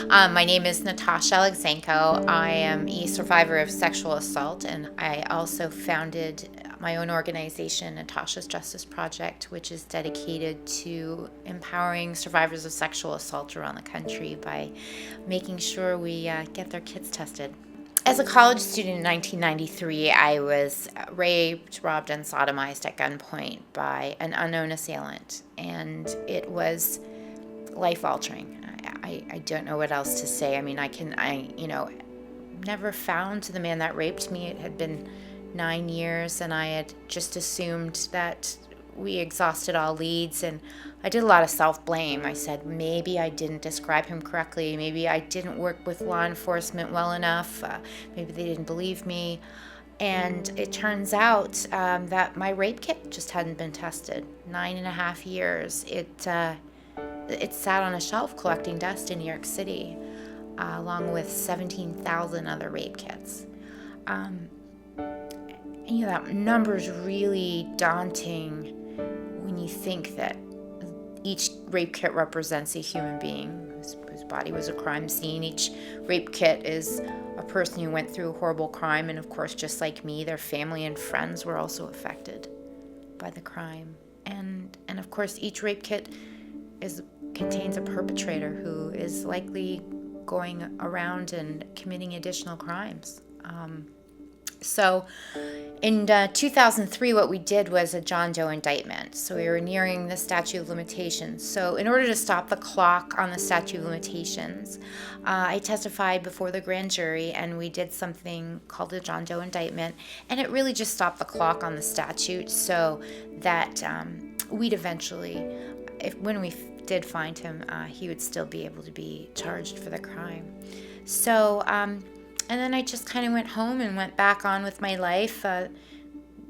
My name is Natasha Alexenko. I am a survivor of sexual assault, and I also founded my own organization, Natasha's Justice Project, which is dedicated to empowering survivors of sexual assault around the country by making sure we get their kids tested. As a college student in 1993, I was raped, robbed, and sodomized at gunpoint by an unknown assailant, and it was life-altering. I don't know what else to say. I mean, never found the man that raped me. It had been 9 years, and I had just assumed that we exhausted all leads, and I did a lot of self-blame. I said, maybe I didn't describe him correctly. Maybe I didn't work with law enforcement well enough. Maybe they didn't believe me. And it turns out that my rape kit just hadn't been tested. 9.5 years. It sat on a shelf collecting dust in New York City, along with 17,000 other rape kits. That number is really daunting when you think that each rape kit represents a human being whose body was a crime scene. Each rape kit is a person who went through a horrible crime, and of course, just like me, their family and friends were also affected by the crime. And of course, each rape kit contains a perpetrator who is likely going around and committing additional crimes. So in 2003, what we did was a John Doe indictment. So we were nearing the statute of limitations. So in order to stop the clock on the statute of limitations, I testified before the grand jury, and we did something called a John Doe indictment. And it really just stopped the clock on the statute so that we'd eventually, when we did find him, he would still be able to be charged for the crime. So, and then I just kind of went home and went back on with my life.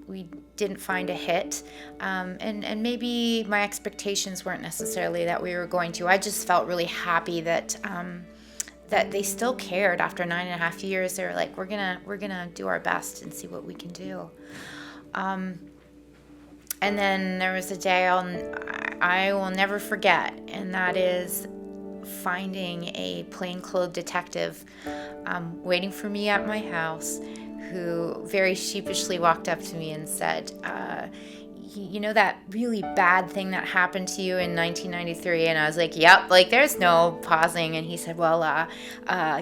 We didn't find a hit, and maybe my expectations weren't necessarily that we were going to. I just felt really happy that they still cared after 9.5 years. They were like, we're gonna do our best and see what we can do. And then there was a day I will never forget, and that is finding a plainclothes detective waiting for me at my house, who very sheepishly walked up to me and said, you know that really bad thing that happened to you in 1993? And I was like, yep, like there's no pausing. And he said, well,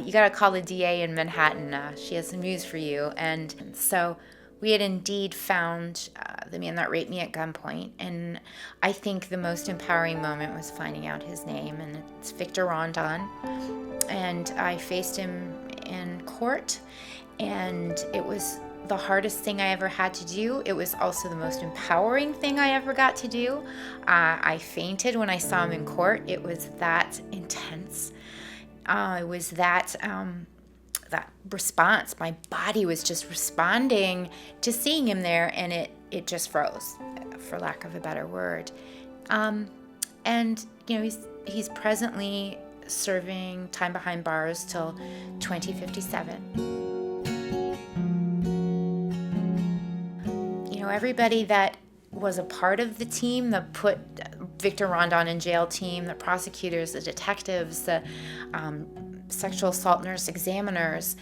you got to call the DA in Manhattan. She has some news for you. And so we had indeed found the man that raped me at gunpoint, and I think the most empowering moment was finding out his name, and it's Victor Rondon. And I faced him in court, and it was the hardest thing I ever had to do. It was also the most empowering thing I ever got to do. I fainted when I saw him in court. It was that intense. It was that response. My body was just responding to seeing him there, and it just froze, for lack of a better word. And he's presently serving time behind bars till 2057. Everybody that was a part of the team that put Victor Rondon in jail team, the prosecutors, the detectives, the sexual assault nurse examiners,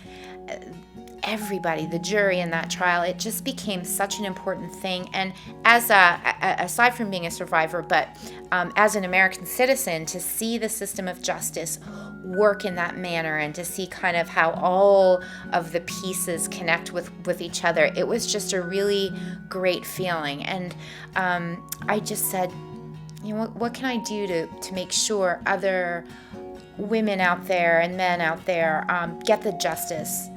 everybody, the jury in that trial, it just became such an important thing. And as aside from being a survivor, but as an American citizen, to see the system of justice work in that manner and to see kind of how all of the pieces connect with each other, it was just a really great feeling. And I just said, what can I do to make sure other women out there and men out there get the justice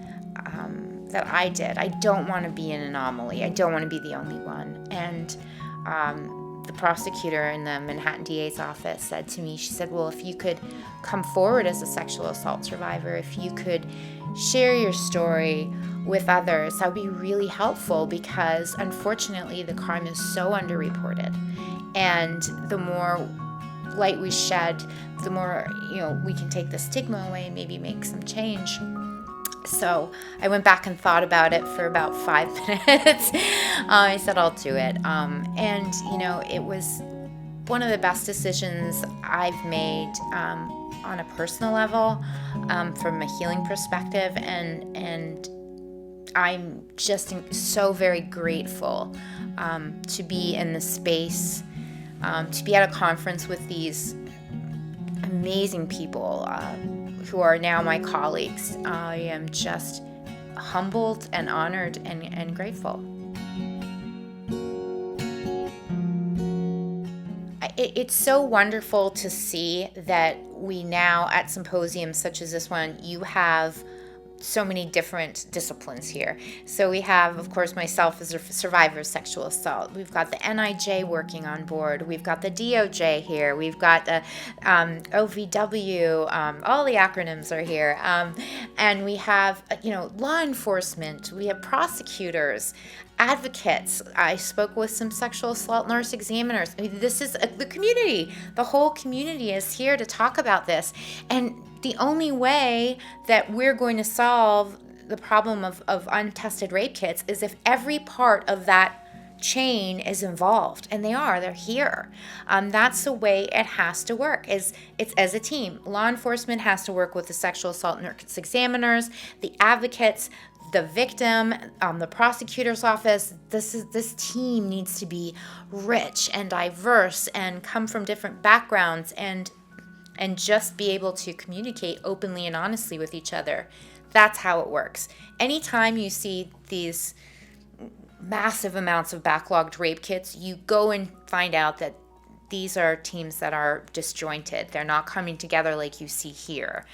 that I did? I don't want to be an anomaly. I don't want to be the only one. And the prosecutor in the Manhattan DA's office said to me, she said, well, if you could come forward as a sexual assault survivor, if you could share your story with others, that would be really helpful, because unfortunately the crime is so underreported. And the more light we shed, the more we can take the stigma away and maybe make some change. So I went back and thought about it for about 5 minutes. I said, I'll do it. And it was one of the best decisions I've made on a personal level, from a healing perspective, and I'm just so very grateful to be in the space, to be at a conference with these amazing people who are now my colleagues. I am just humbled and honored and grateful. It's so wonderful to see that we now, at symposiums such as this one, you have so many different disciplines here. So we have, of course, myself as a survivor of sexual assault. We've got the NIJ working on board. We've got the DOJ here. We've got the OVW. All the acronyms are here. And we have, law enforcement. We have prosecutors, advocates. I spoke with some sexual assault nurse examiners. I mean, this is the community. The whole community is here to talk about this. And the only way that we're going to solve the problem of untested rape kits is if every part of that chain is involved, and they're here. That's the way it has to work. It's as a team. Law enforcement has to work with the sexual assault nurse examiners, the advocates, the victim, the prosecutor's office. This team needs to be rich and diverse and come from different backgrounds and just be able to communicate openly and honestly with each other. That's how it works. Anytime you see these massive amounts of backlogged rape kits, you go and find out that these are teams that are disjointed. They're not coming together like you see here.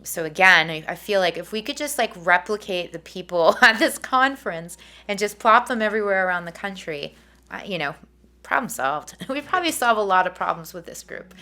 So again, I feel like if we could just replicate the people at this conference and just plop them everywhere around the country, problem solved. We'd probably solve a lot of problems with this group.